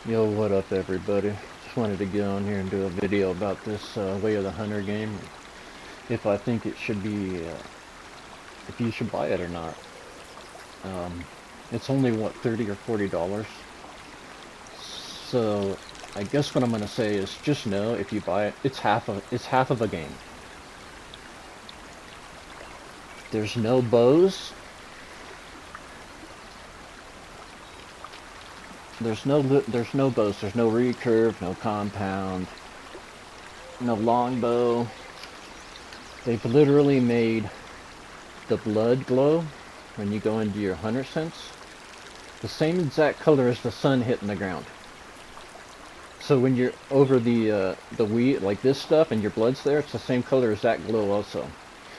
Yo, what up, everybody? Just wanted to get on here and do a video about this Way of the Hunter game. If I think it should be, if you should buy it or not. Um, it's only what, $30 or $40. So I guess what I'm gonna say is just know if you buy it, it's half of a game. There's no bows. There's no bows. There's no recurve, no compound, no longbow. They've literally made the blood glow when you go into your hunter sense the same exact color as the sun hitting the ground. So when you're over the wheat like this stuff and your blood's there, it's the same color as that glow also.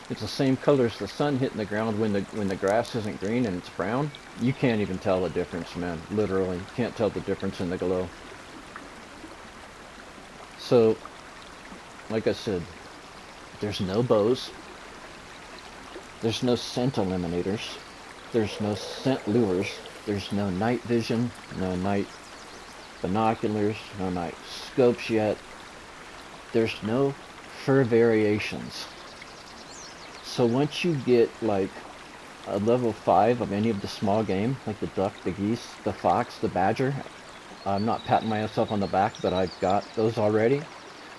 It's the same color as the sun hitting the ground when the grass isn't green and it's brown. You can't even tell the difference, man. Literally, you can't tell the difference in the glow. So, like I said, there's no bows. There's no scent eliminators. There's no scent lures. There's no night vision, no night binoculars, no night scopes yet. There's no fur variations. So once you get like a level 5 of any of the small game, like the duck, the geese, the fox, the badger, I'm not patting myself on the back, but I've got those already.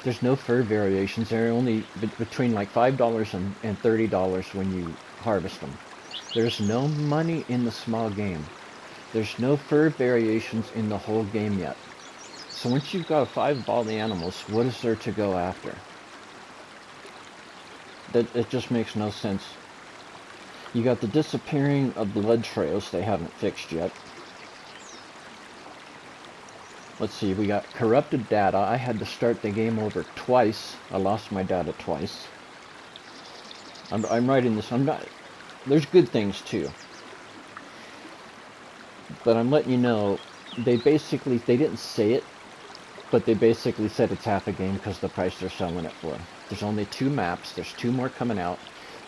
There's no fur variations. They're only between like $5 and $30 when you harvest them. There's no money in the small game. There's no fur variations in the whole game yet. So once you've got 5 of all the animals, what is there to go after? That it just makes no sense. You got the disappearing of blood trails they haven't fixed yet. Let's see, we got corrupted data. I had to start the game over twice. I lost my data twice. I'm writing this. I'm not. There's good things too, but I'm letting you know. They didn't say it, but they basically said it's half a game because the price they're selling it for. There's only 2 maps. There's 2 more coming out.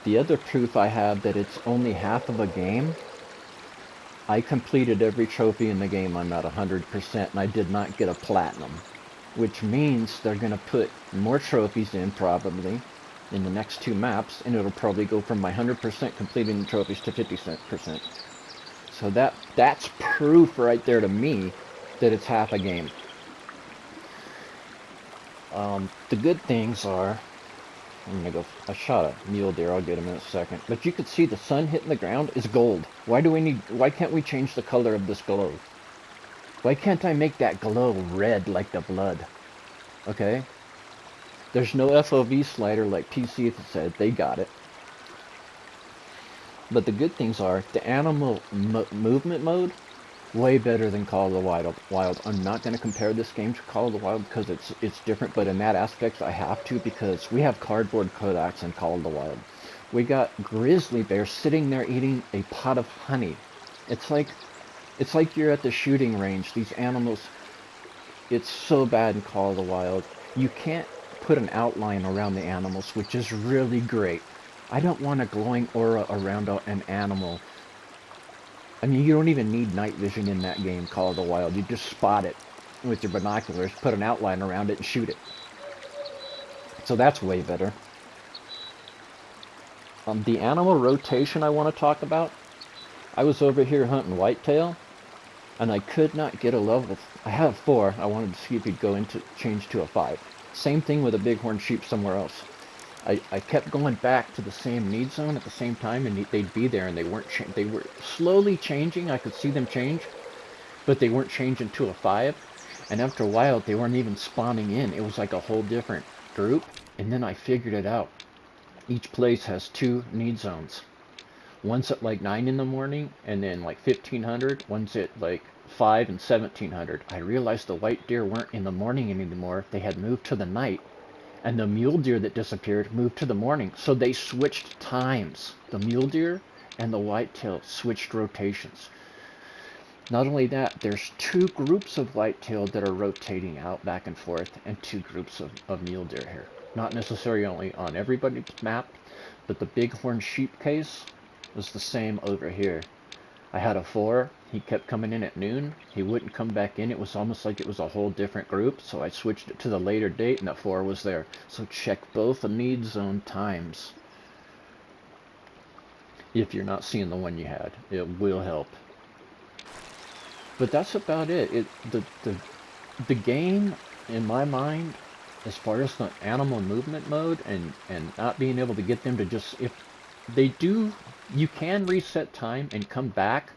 The other proof I have that it's only half of a game, I completed every trophy in the game. I'm at 100% and I did not get a platinum, which means they're going to put more trophies in probably in the next 2 maps, and it'll probably go from my 100% completing the trophies to 50%. So that's proof right there to me that it's half a game. The good things are, I'm gonna go. I shot a mule deer. I'll get him in a second. But you could see the sun hitting the ground is gold. Why can't we change the color of this glow? Why can't I make that glow red like the blood? Okay. There's no FOV slider like PC said. They got it. But the good things are the animal movement mode way better than Call of the Wild. I'm not going to compare this game to Call of the Wild because it's different, but in that aspect I have to because we have cardboard Kodaks in Call of the Wild. We got grizzly bears sitting there eating a pot of honey. It's like it's like you're at the shooting range. These animals, it's so bad in Call of the Wild. You can't put an outline around the animals, which is really great. I don't want a glowing aura around an animal. I mean, you don't even need night vision in that game, Call of the Wild. You just spot it with your binoculars, put an outline around it, and shoot it. So that's way better. The animal rotation I want to talk about, I was over here hunting whitetail, and I could not get a level. I have 4. I wanted to see if he'd go into change to a 5. Same thing with a bighorn sheep somewhere else. I kept going back to the same need zone at the same time, and they'd be there, and they were slowly changing. I could see them change, but they weren't changing to a 5. And after a while, they weren't even spawning in. It was like a whole different group. And then I figured it out. Each place has 2 need zones. One's at like 9 in the morning, and then like 1500. One's at like 5 and 1700. I realized the white deer weren't in the morning anymore. They had moved to the night. And the mule deer that disappeared moved to the morning. So they switched times. The mule deer and the whitetail switched rotations. Not only that, there's 2 groups of whitetail that are rotating out back and forth, and 2 groups of mule deer here. Not necessarily on everybody's map, but the bighorn sheep case was the same over here. I had a 4. He kept coming in at noon. He wouldn't come back in. It was almost like it was a whole different group. So I switched it to the later date, and that 4 was there. So check both the need zone times. If you're not seeing the one you had, it will help. But that's about it. The game, in my mind, as far as the animal movement mode and not being able to get them to just, if they do, you can reset time and come back.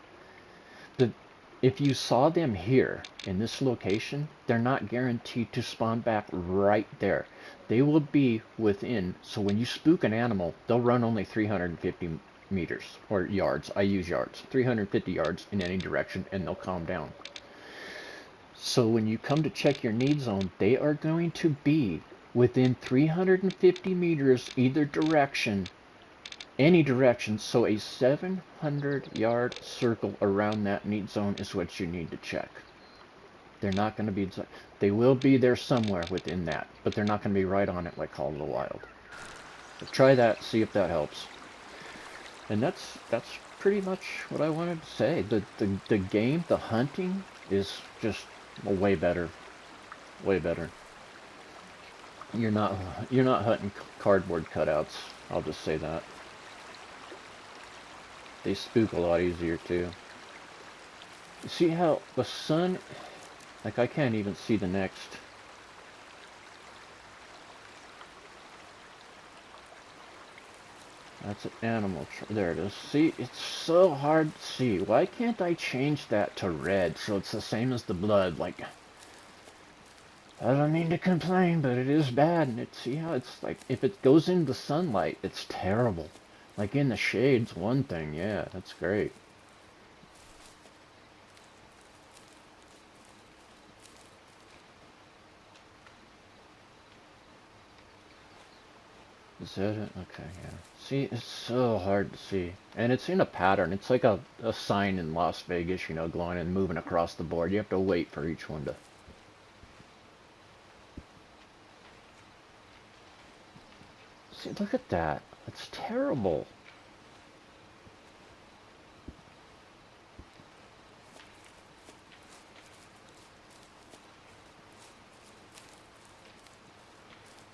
If you saw them here in this location, they're not guaranteed to spawn back right there. They will be within, so when you spook an animal, they'll run only 350 meters or yards. I use yards, 350 yards in any direction, and they'll calm down. So when you come to check your need zone, they are going to be within 350 meters either direction, any direction. So a 700-yard circle around that need zone is what you need to check. They're not going to be, they will be there somewhere within that, but they're not going to be right on it like Call of the Wild. So try that, see if that helps. And that's pretty much what I wanted to say. The game, the hunting is just way better. Way better. You're not hunting cardboard cutouts. I'll just say that. They spook a lot easier too. You see how the sun, like I can't even see the next. That's an animal. There it is. See, it's so hard to see. Why can't I change that to red so it's the same as the blood? Like, I don't mean to complain, but it is bad. And see how it's like, if it goes into sunlight, it's terrible. Like in the shades, one thing, yeah, that's great. Is that it? Okay, yeah. See, it's so hard to see. And it's in a pattern. It's like a sign in Las Vegas, you know, glowing and moving across the board. You have to wait for each one to... See, look at that. That's terrible.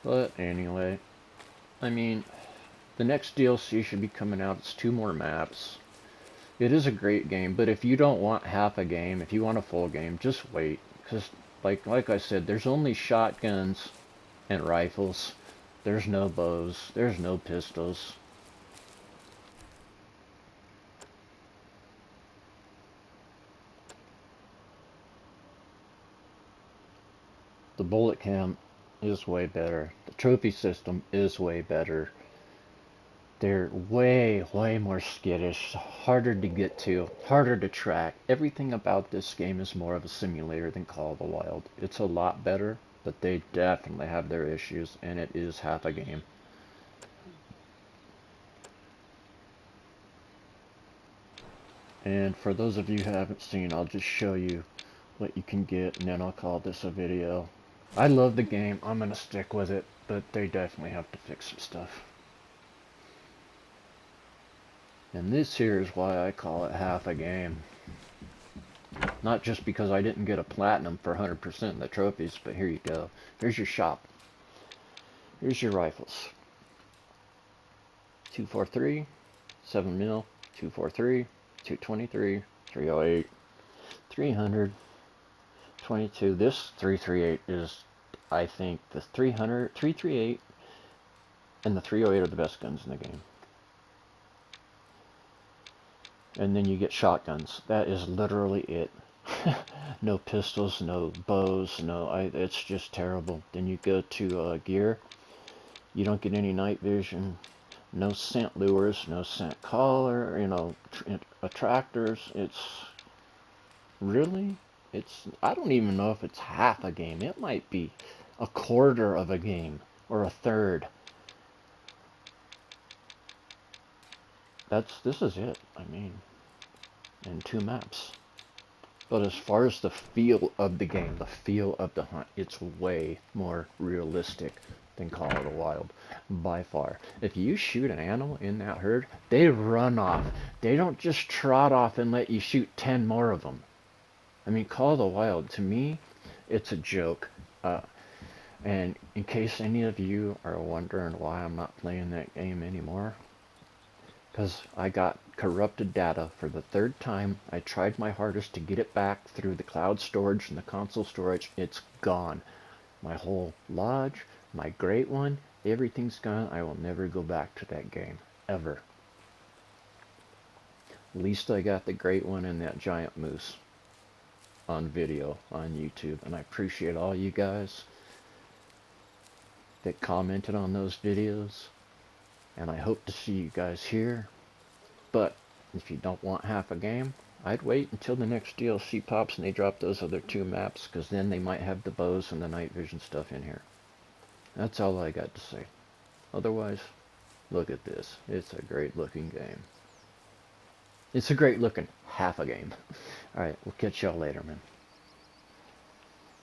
But anyway, I mean, the next DLC should be coming out. It's 2 more maps. It is a great game, but if you don't want half a game, if you want a full game, just wait. Because, like I said, there's only shotguns and rifles. There's no bows. There's no pistols. The bullet cam is way better. The trophy system is way better. They're way more skittish, harder to get to, harder to track. Everything about this game is more of a simulator than Call of the Wild. It's a lot better, but they definitely have their issues, and it is half a game. And for those of you who haven't seen, I'll just show you what you can get, and then I'll call this a video. I love the game. I'm going to stick with it, but they definitely have to fix some stuff. And this here is why I call it half a game. Not just because I didn't get a platinum for 100% of the trophies, but here you go. Here's your shop. Here's your rifles. 243, 7 mil, 243, 223, 308, 300, 22. This 338 is, I think, the 300, 338 and the 308 are the best guns in the game. And then you get shotguns. That is literally it. No pistols, no bows, it's just terrible. Then you go to gear. You don't get any night vision. No scent lures, no scent collar, you know, attractors. It's really, I don't even know if it's half a game. It might be a quarter of a game or a third. This is it. I mean, in 2 maps. But as far as the feel of the game, the feel of the hunt, it's way more realistic than Call of the Wild, by far. If you shoot an animal in that herd, they run off. They don't just trot off and let you shoot 10 more of them. I mean, Call of the Wild, to me, it's a joke. And in case any of you are wondering why I'm not playing that game anymore, because I got corrupted data for the third time. I tried my hardest to get it back through the cloud storage and the console storage. It's gone. My whole lodge, my great one, everything's gone. I will never go back to that game. Ever. At least I got the great one and that giant moose on video on YouTube. And I appreciate all you guys that commented on those videos. And I hope to see you guys here. But if you don't want half a game, I'd wait until the next DLC pops and they drop those other 2 maps, because then they might have the bows and the night vision stuff in here. That's all I got to say. Otherwise, look at this. It's a great looking game. It's a great looking half a game. Alright, we'll catch y'all later, man.